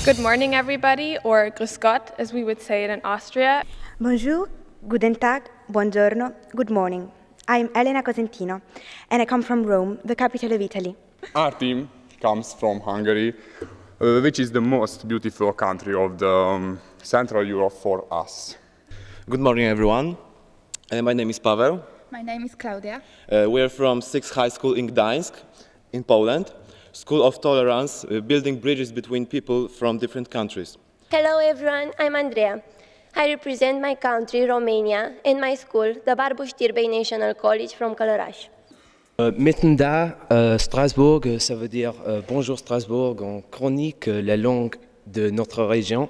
Good morning, everybody, or Grüß Gott, as we would say it in Austria. Bonjour, guten Tag, buongiorno, good morning. I'm Elena Cosentino, and I come from Rome, the capital of Italy. Our team comes from Hungary, which is the most beautiful country of the Central Europe for us. Good morning, everyone. My name is Paweł. My name is Claudia. We are from 6th High School in Gdańsk, in Poland. School of Tolerance, building bridges between people from different countries. Hello everyone, I'm Andrea. I represent my country, Romania, and my school, the Barbu Știrbei National College from Călăraș. Metenda, Strasbourg, ça veut dire bonjour Strasbourg en chronique, la langue de notre région.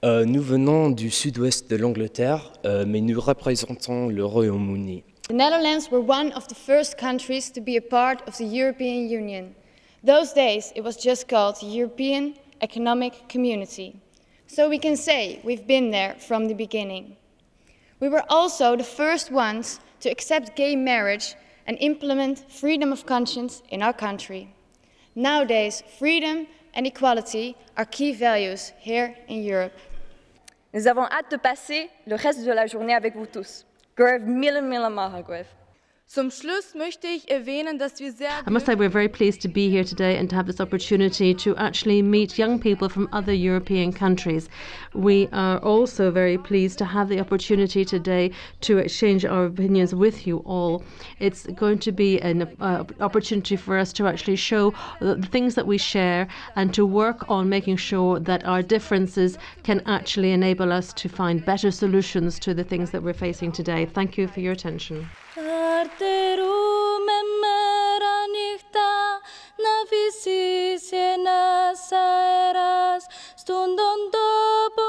Nous venons du sud-ouest de l'Angleterre, mais nous représentons le Royaume-Uni. The Netherlands were one of the first countries to be a part of the European Union. Those days it was just called the European Economic Community. So we can say we've been there from the beginning. We were also the first ones to accept gay marriage and implement freedom of conscience in our country. Nowadays, freedom and equality are key values here in Europe. Nous avons hâte de passer le reste de la journée avec vous tous. Gwef mille maha gwef. Zum Schluss möchte ich erwähnen, dass wir sehr I must say we're very pleased to be here today and to have this opportunity to actually meet young people from other European countries. We are also very pleased to have the opportunity today to exchange our opinions with you all. It's going to be an opportunity for us to actually show the things that we share and to work on making sure that our differences can actually enable us to find better solutions to the things that we're facing today. Thank you for your attention. Arterume mera nihta na visise nas aeras stundon dopo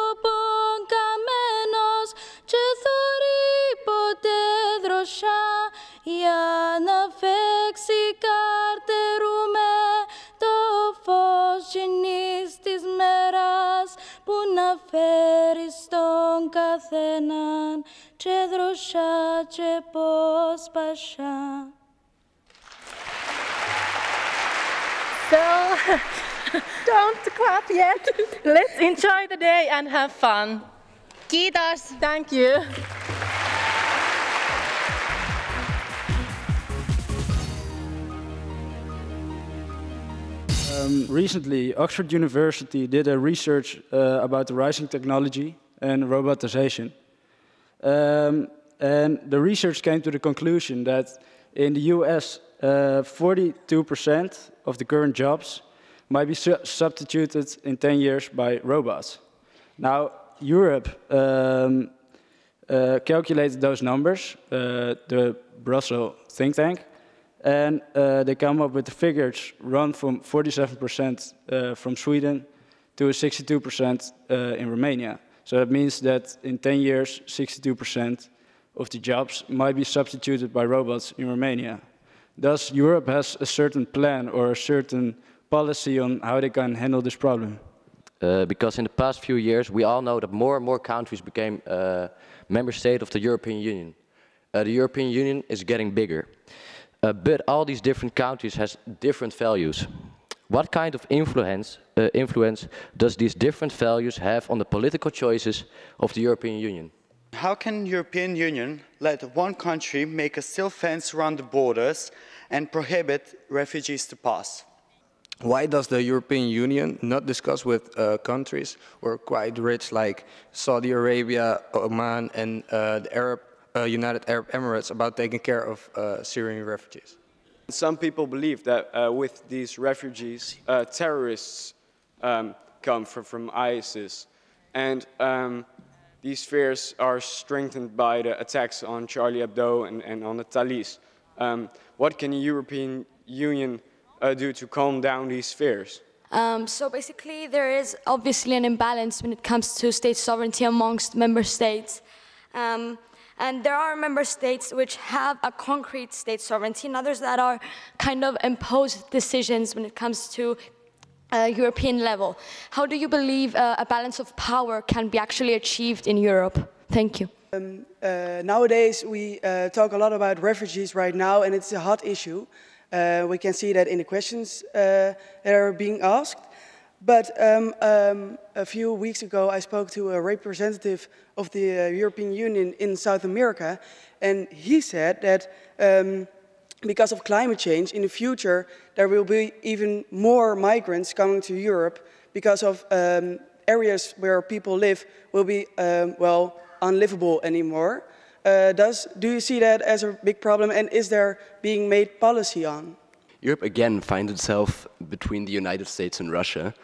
kamenos ce thori pote drosha ja na vexi carterume to fos genistis meras puna feriston kathenan ce drosha ce pos pasha. So, don't clap yet. Let's enjoy the day and have fun. Kiitos. Thank you. Recently, Oxford University did a research about the rising technology and robotization. And the research came to the conclusion that in the US, 42% of the current jobs might be substituted in 10 years by robots. Now, Europe calculated those numbers, the Brussels think tank, and they come up with the figures run from 47% from Sweden to 62% in Romania. So that means that in 10 years, 62% of the jobs might be substituted by robots in Romania. Thus, Europe has a certain plan or a certain policy on how they can handle this problem. Because in the past few years, we all know that more and more countries became member state of the European Union. The European Union is getting bigger. But all these different countries has different values. What kind of influence does these different values have on the political choices of the European Union? How can the European Union let one country make a steel fence around the borders and prohibit refugees to pass? Why does the European Union not discuss with countries who are quite rich like Saudi Arabia, Oman and the United Arab Emirates about taking care of Syrian refugees? Some people believe that with these refugees, terrorists come from ISIS, and these fears are strengthened by the attacks on Charlie Hebdo and on the Thalys. What can the European Union do to calm down these fears? So basically there is obviously an imbalance when it comes to state sovereignty amongst member states. And there are member states which have a concrete state sovereignty and others that are kind of imposed decisions when it comes to European level. How do you believe a balance of power can be actually achieved in Europe? Thank you. Nowadays we talk a lot about refugees right now, and it's a hot issue. We can see that in the questions that are being asked. But a few weeks ago, I spoke to a representative of the European Union in South America, and he said that because of climate change, in the future, there will be even more migrants coming to Europe because of areas where people live will be, well, unlivable anymore. Do you see that as a big problem, and is there being made policy on? Europe again finds itself between the United States and Russia.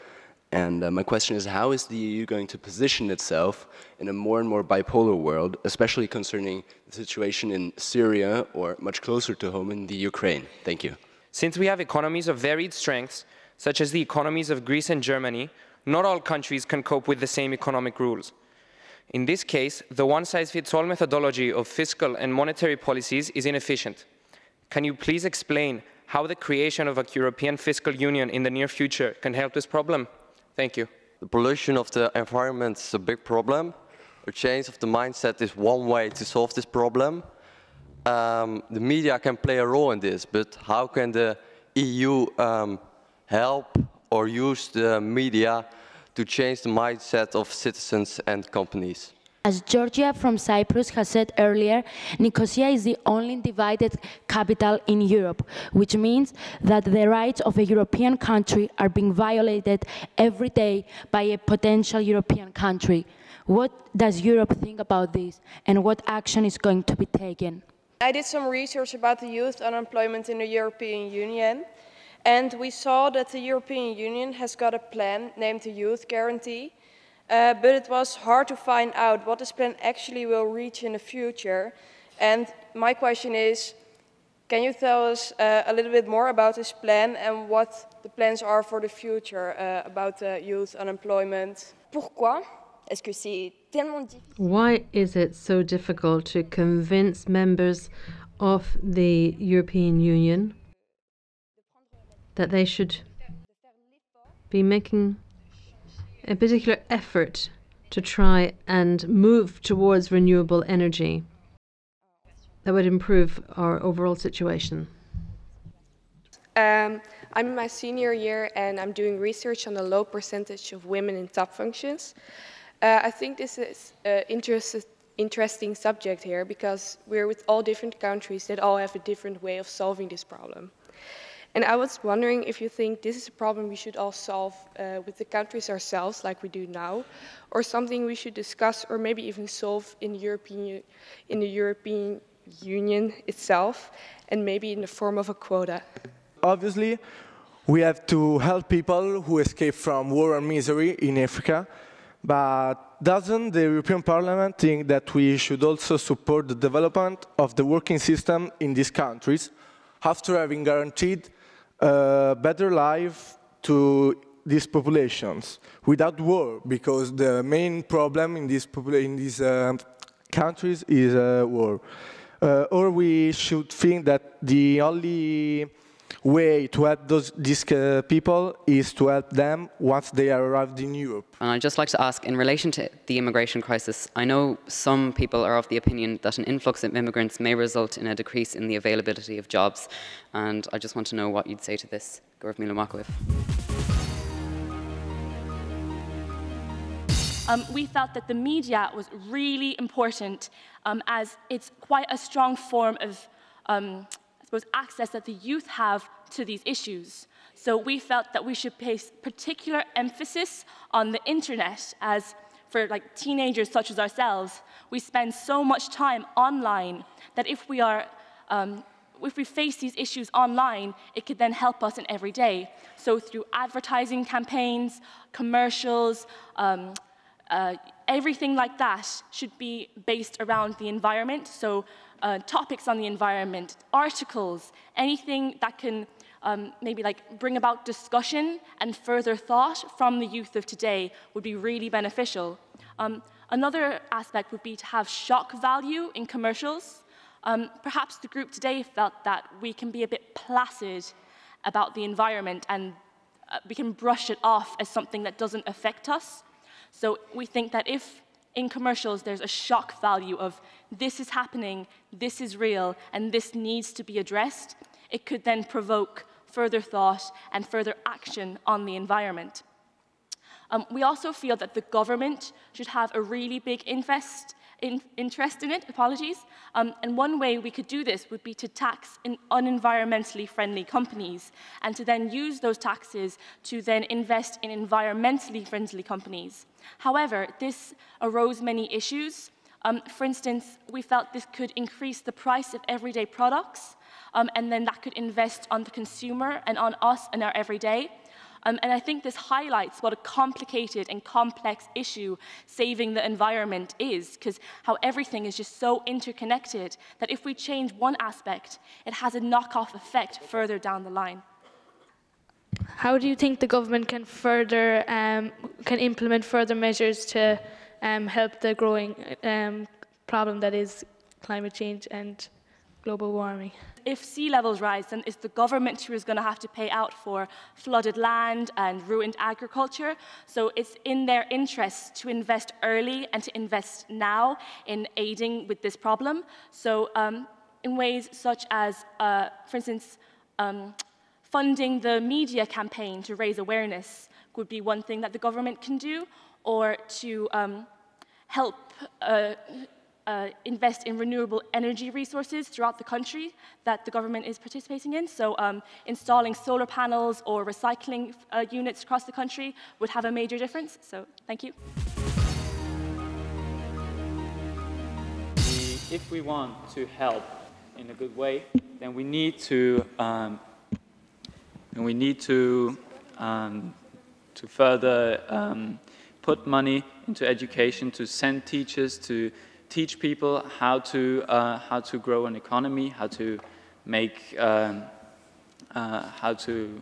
And my question is, how is the EU going to position itself in a more and more bipolar world, especially concerning the situation in Syria or much closer to home in the Ukraine? Thank you. Since we have economies of varied strengths, such as the economies of Greece and Germany, not all countries can cope with the same economic rules. In this case, the one-size-fits-all methodology of fiscal and monetary policies is inefficient. Can you please explain how the creation of a European fiscal union in the near future can help this problem? Thank you. The pollution of the environment is a big problem. A change of the mindset is one way to solve this problem. The media can play a role in this, but how can the EU help or use the media to change the mindset of citizens and companies? As Georgia from Cyprus has said earlier, Nicosia is the only divided capital in Europe, which means that the rights of a European country are being violated every day by a potential European country. What does Europe think about this, and what action is going to be taken? I did some research about the youth unemployment in the European Union, and we saw that the European Union has got a plan named the Youth Guarantee. But it was hard to find out what this plan actually will reach in the future. And my question is, can you tell us a little bit more about this plan and what the plans are for the future about youth unemployment? Pourquoi est-ce que c'est tellement difficile? Why is it so difficult to convince members of the European Union that they should be making a particular effort to try and move towards renewable energy that would improve our overall situation? I'm in my senior year and I'm doing research on the low percentage of women in top functions. I think this is an interesting subject here because we're with all different countries that all have a different way of solving this problem. And I was wondering if you think this is a problem we should all solve with the countries ourselves, like we do now, or something we should discuss or maybe even solve in the European Union itself, and maybe in the form of a quota. Obviously, we have to help people who escape from war and misery in Africa, but doesn't the European Parliament think that we should also support the development of the working system in these countries, after having guaranteed a better life to these populations without war, because the main problem in these countries is war. Or we should think that the only way to help these people is to help them once they are arrived in Europe. And I'd just like to ask, in relation to the immigration crisis, I know some people are of the opinion that an influx of immigrants may result in a decrease in the availability of jobs. And I just want to know what you'd say to this, Gurv Milomakov. We felt that the media was really important as it's quite a strong form of access that the youth have to these issues. So we felt that we should place particular emphasis on the internet, as for like teenagers such as ourselves, we spend so much time online that if we face these issues online, it could then help us in every day. So through advertising campaigns, commercials, everything like that should be based around the environment. So topics on the environment, articles, anything that can maybe like bring about discussion and further thought from the youth of today would be really beneficial. Another aspect would be to have shock value in commercials. Perhaps the group today felt that we can be a bit placid about the environment and we can brush it off as something that doesn't affect us. So we think that if in commercials there's a shock value of this is happening, this is real, and this needs to be addressed, it could then provoke further thought and further action on the environment. We also feel that the government should have a really big interest in it, and one way we could do this would be to tax unenvironmentally friendly companies and to then use those taxes to then invest in environmentally friendly companies. However, this arose many issues. For instance, we felt this could increase the price of everyday products, and then that could invest on the consumer and on us in our everyday. And I think this highlights what a complicated and complex issue saving the environment is, because how everything is just so interconnected that if we change one aspect, it has a knock-off effect further down the line. How do you think the government can further can implement further measures to help the growing problem that is climate change and global warming? If sea levels rise, then it's the government who is going to have to pay out for flooded land and ruined agriculture. So it's in their interest to invest early and to invest now in aiding with this problem. So in ways such as, for instance, funding the media campaign to raise awareness would be one thing that the government can do, or to help invest in renewable energy resources throughout the country that the government is participating in. So installing solar panels or recycling units across the country would have a major difference. So thank you. If we want to help in a good way, then we need to further put money into education, to send teachers to teach people how to grow an economy, how to make, how to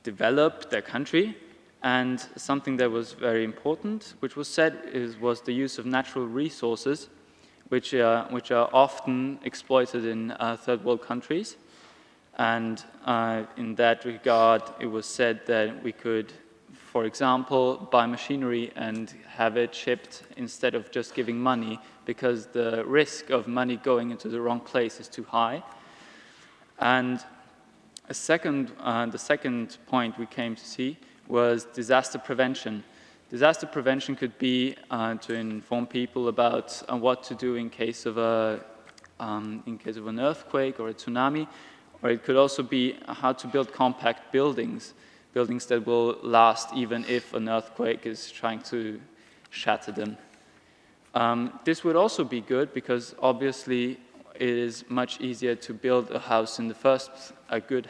develop their country. And something that was very important, which was said, was the use of natural resources, which are often exploited in third world countries. And in that regard, it was said that we could, for example, buy machinery and have it shipped instead of just giving money, because the risk of money going into the wrong place is too high. And the second point we came to see was disaster prevention. Disaster prevention could be to inform people about what to do in case of an earthquake or a tsunami, or it could also be how to build compact buildings that will last even if an earthquake is trying to shatter them. This would also be good because obviously it is much easier to build a house a good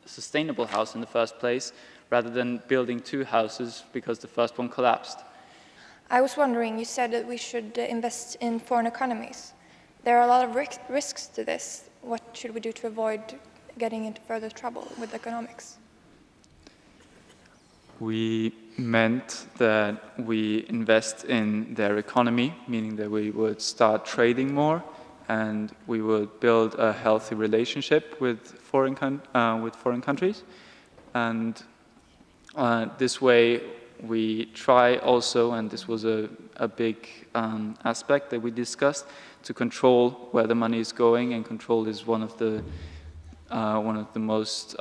sustainable house in the first place, rather than building two houses because the first one collapsed. I was wondering, you said that we should invest in foreign economies. There are a lot of risks to this. What should we do to avoid getting into further trouble with economics? We meant that we invest in their economy, meaning that we would start trading more and we would build a healthy relationship with foreign countries. And this way we try also, and this was a big aspect that we discussed, to control where the money is going, and control is one of the most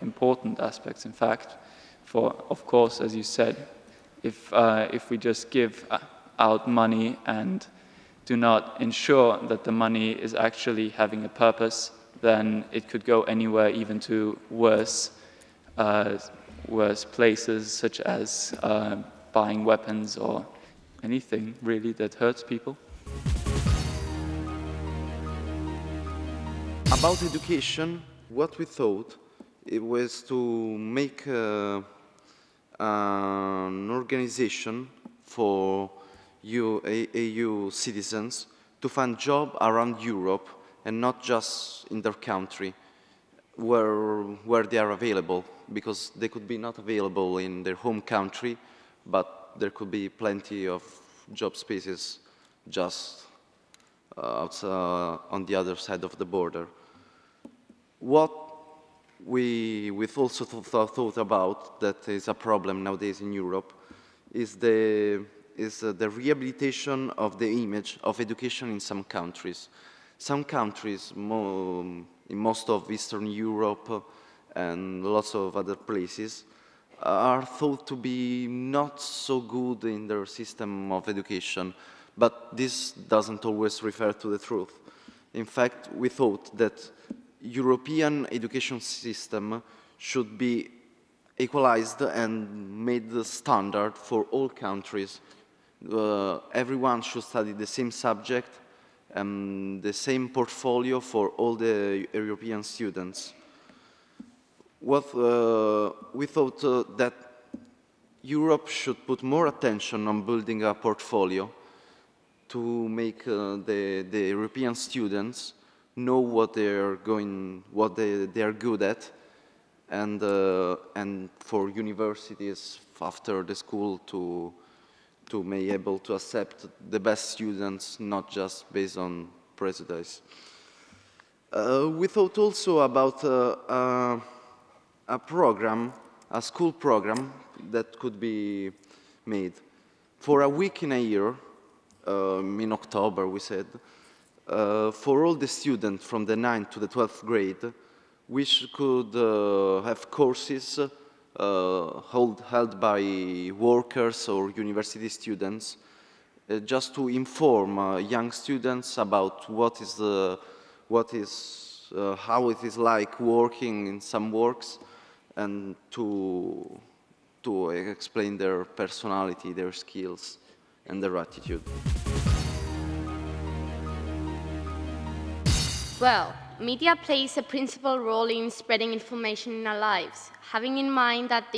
important aspects, in fact. For, of course, as you said, if we just give out money and do not ensure that the money is actually having a purpose, then it could go anywhere, even to worse places, such as buying weapons or anything really that hurts people. About education, what we thought it was to make an organization for EU citizens to find jobs around Europe and not just in their country where they are available, because they could be not available in their home country, but there could be plenty of job spaces just on the other side of the border. What we've also thought about that is a problem nowadays in Europe is the rehabilitation of the image of education in some countries. Some countries, in most of Eastern Europe and lots of other places, are thought to be not so good in their system of education, but this doesn't always refer to the truth. In fact, we thought that European education system should be equalized and made the standard for all countries. Everyone should study the same subject and the same portfolio for all the European students. We thought that Europe should put more attention on building a portfolio to make the European students know what they are good at, and for universities after the school to be able to accept the best students, not just based on prejudice. We thought also about a program, a school program that could be made for a week in a year, in October we said, for all the students from the 9th to the 12th grade, which could have courses held by workers or university students, just to inform young students about how it is like working in some works, and to explain their personality, their skills, and their attitude. Well, media plays a principal role in spreading information in our lives. Having in mind that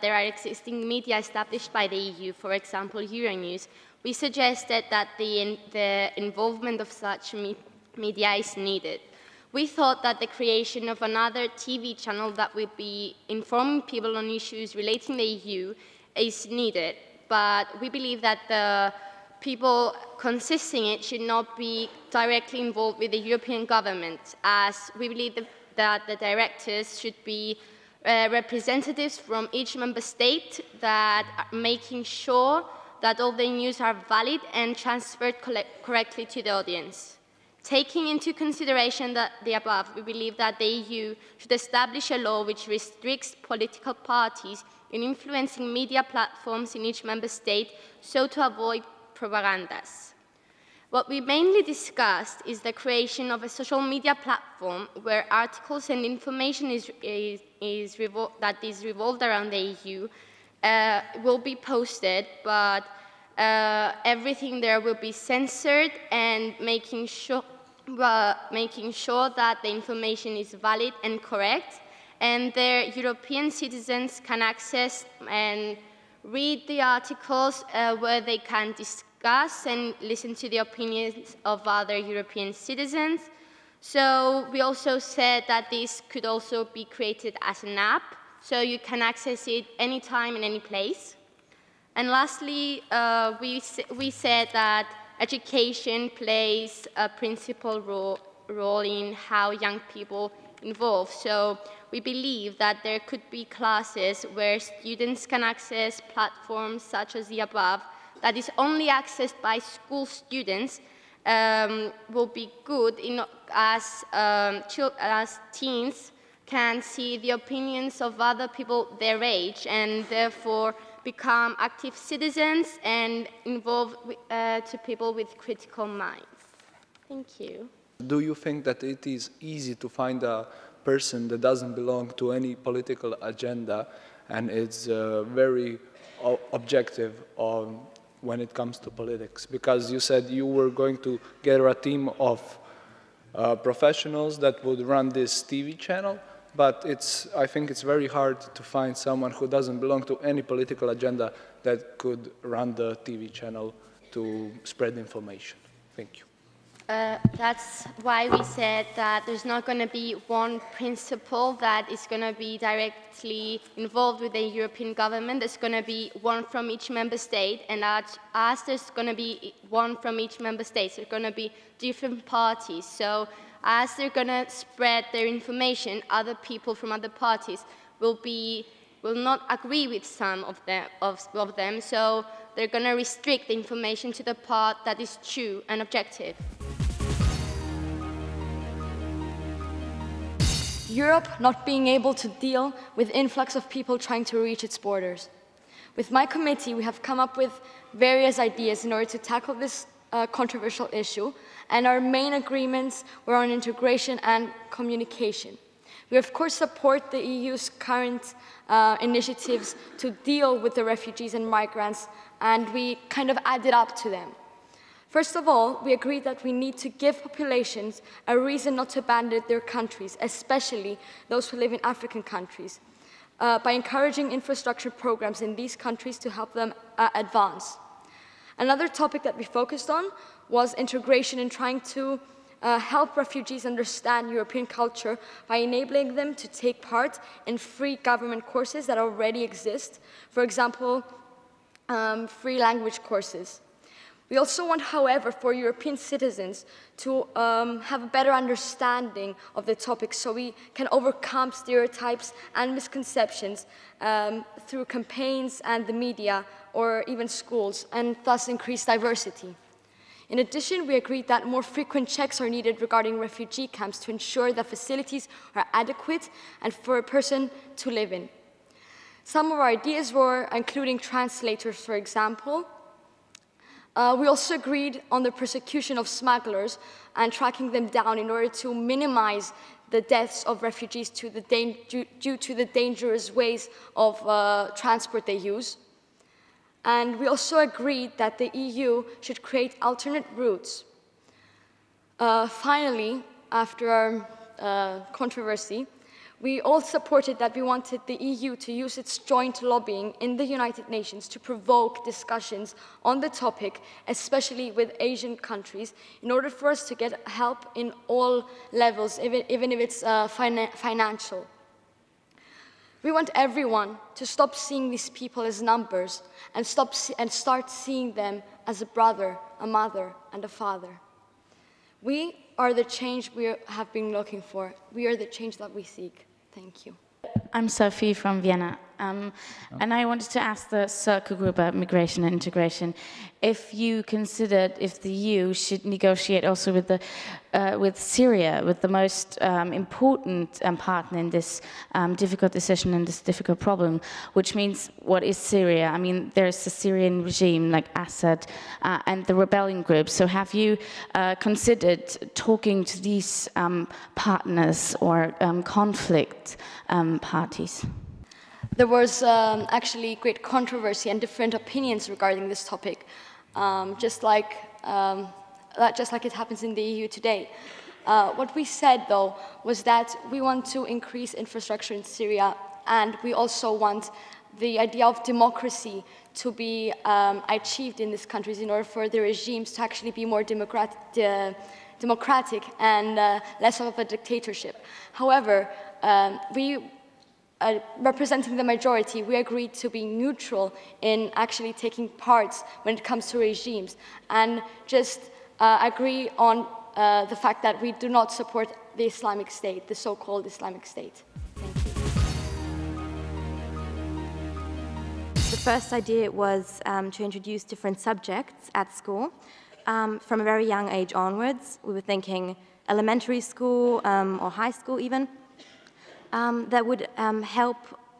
there are existing media established by the EU, for example, Euronews, we suggested that the involvement of such media is needed. We thought that the creation of another TV channel that would be informing people on issues relating to the EU is needed, but we believe that the people consisting it should not be directly involved with the European government, as we believe that the directors should be representatives from each member state that are making sure that all the news are valid and transferred correctly to the audience. Taking into consideration the above, we believe that the EU should establish a law which restricts political parties in influencing media platforms in each member state so to avoid propagandas. What we mainly discussed is the creation of a social media platform where articles and information that is revolved around the EU will be posted, but everything there will be censored and making sure that the information is valid and correct, and their European citizens can access and read the articles where they can discuss and listen to the opinions of other European citizens. So we also said that this could also be created as an app, so you can access it anytime and any place. And lastly, we said that education plays a principal role in how young people involve. So we believe that there could be classes where students can access platforms such as the above that is only accessed by school students, will be good as teens can see the opinions of other people their age and therefore become active citizens and involve to people with critical minds. Thank you. Do you think that it is easy to find a person that doesn't belong to any political agenda and is very objective when it comes to politics? Because you said you were going to gather a team of professionals that would run this TV channel, but I think it's very hard to find someone who doesn't belong to any political agenda that could run the TV channel to spread information. Thank you. That's why we said that there's not going to be one principle that is going to be directly involved with the European government. There's going to be one from each member state, and as there's going to be one from each member state, there's going to be different parties. So as they're going to spread their information, other people from other parties will not agree with some of them, so they're going to restrict the information to the part that is true and objective. Europe not being able to deal with influx of people trying to reach its borders. With my committee, we have come up with various ideas in order to tackle this controversial issue, and our main agreements were on integration and communication. We of course support the EU's current initiatives to deal with the refugees and migrants, and we kind of added up to them. First of all, we agreed that we need to give populations a reason not to abandon their countries, especially those who live in African countries, by encouraging infrastructure programs in these countries to help them advance. Another topic that we focused on was integration and trying to help refugees understand European culture by enabling them to take part in free government courses that already exist, for example, free language courses. We also want, however, for European citizens to have a better understanding of the topic so we can overcome stereotypes and misconceptions through campaigns and the media or even schools, and thus increase diversity. In addition, we agreed that more frequent checks are needed regarding refugee camps to ensure that facilities are adequate and for a person to live in. Some of our ideas were including translators, for example. We also agreed on the persecution of smugglers and tracking them down in order to minimize the deaths of refugees due to the dangerous ways of transport they use. And we also agreed that the EU should create alternate routes. Finally, after our controversy, we all supported that we wanted the EU to use its joint lobbying in the United Nations to provoke discussions on the topic, especially with Asian countries, in order for us to get help in all levels, even if it's financial. We want everyone to stop seeing these people as numbers and start seeing them as a brother, a mother, and a father. We are the change we have been looking for. We are the change that we seek. Thank you. I'm Sophie from Vienna, and I wanted to ask the Circle Group about migration and integration if you considered if the EU should negotiate also with Syria, with the most important partner in this difficult decision and this difficult problem, which means what is Syria? I mean, there's the Syrian regime like Assad and the rebellion groups. So have you considered talking to these partners or conflict parties? There was actually great controversy and different opinions regarding this topic, just like it happens in the EU today. What we said, though, was that we want to increase infrastructure in Syria, and we also want the idea of democracy to be achieved in these countries in order for the regimes to actually be more democratic and less of a dictatorship. However, representing the majority, we agreed to be neutral in actually taking part when it comes to regimes, and just agree on the fact that we do not support the Islamic State, the so-called Islamic State. The first idea was to introduce different subjects at school. From a very young age onwards, we were thinking elementary school or high school even, that would help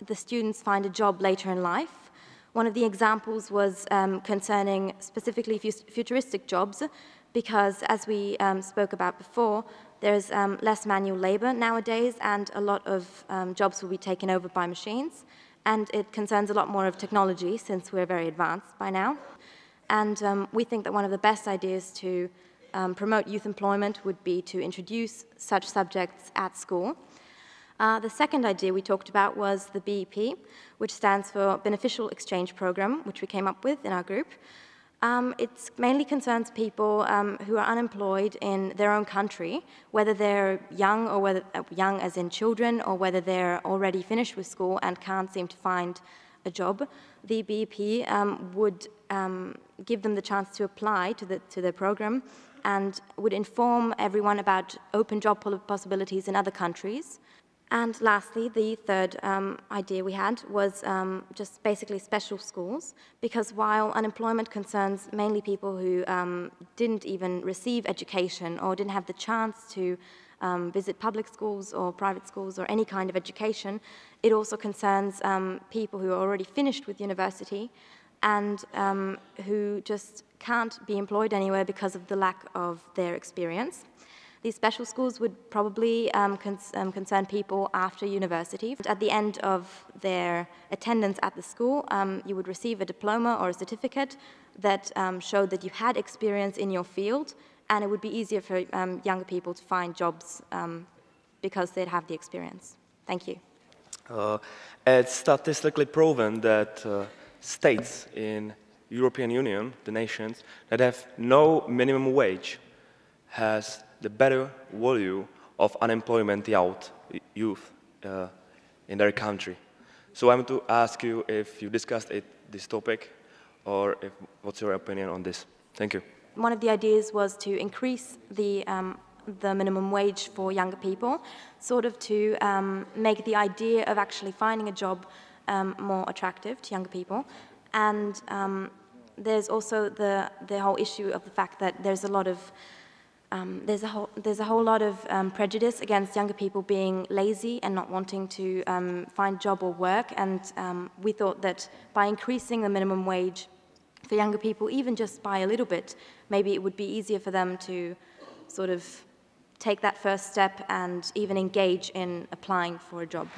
the students find a job later in life. One of the examples was concerning specifically futuristic jobs, because as we spoke about before, there's less manual labor nowadays, and a lot of jobs will be taken over by machines, and it concerns a lot more of technology since we're very advanced by now. And we think that one of the best ideas to promote youth employment would be to introduce such subjects at school. The second idea we talked about was the BEP, which stands for Beneficial Exchange Program, which we came up with in our group. It mainly concerns people who are unemployed in their own country, whether they're young or whether young as in children, or whether they're already finished with school and can't seem to find a job. The BEP would give them the chance to apply to the program and would inform everyone about open job possibilities in other countries. And lastly, the third idea we had was just basically special schools, because while unemployment concerns mainly people who didn't even receive education or didn't have the chance to visit public schools or private schools or any kind of education. It also concerns people who are already finished with university and who just can't be employed anywhere because of the lack of their experience. These special schools would probably concern people after university. At the end of their attendance at the school, you would receive a diploma or a certificate that showed that you had experience in your field, and it would be easier for younger people to find jobs because they'd have the experience. Thank you. It's statistically proven that states in European Union, the nations, that have no minimum wage has the better value of unemployment youth in their country. So I want to ask you if you discussed this topic, or what's your opinion on this? Thank you. One of the ideas was to increase the minimum wage for younger people, sort of to make the idea of actually finding a job more attractive to younger people. And there's also the whole issue of the fact that there's a lot of there's a whole lot of prejudice against younger people being lazy and not wanting to find job or work. And we thought that by increasing the minimum wage for younger people, even just by a little bit, maybe it would be easier for them to sort of take that first step and even engage in applying for a job.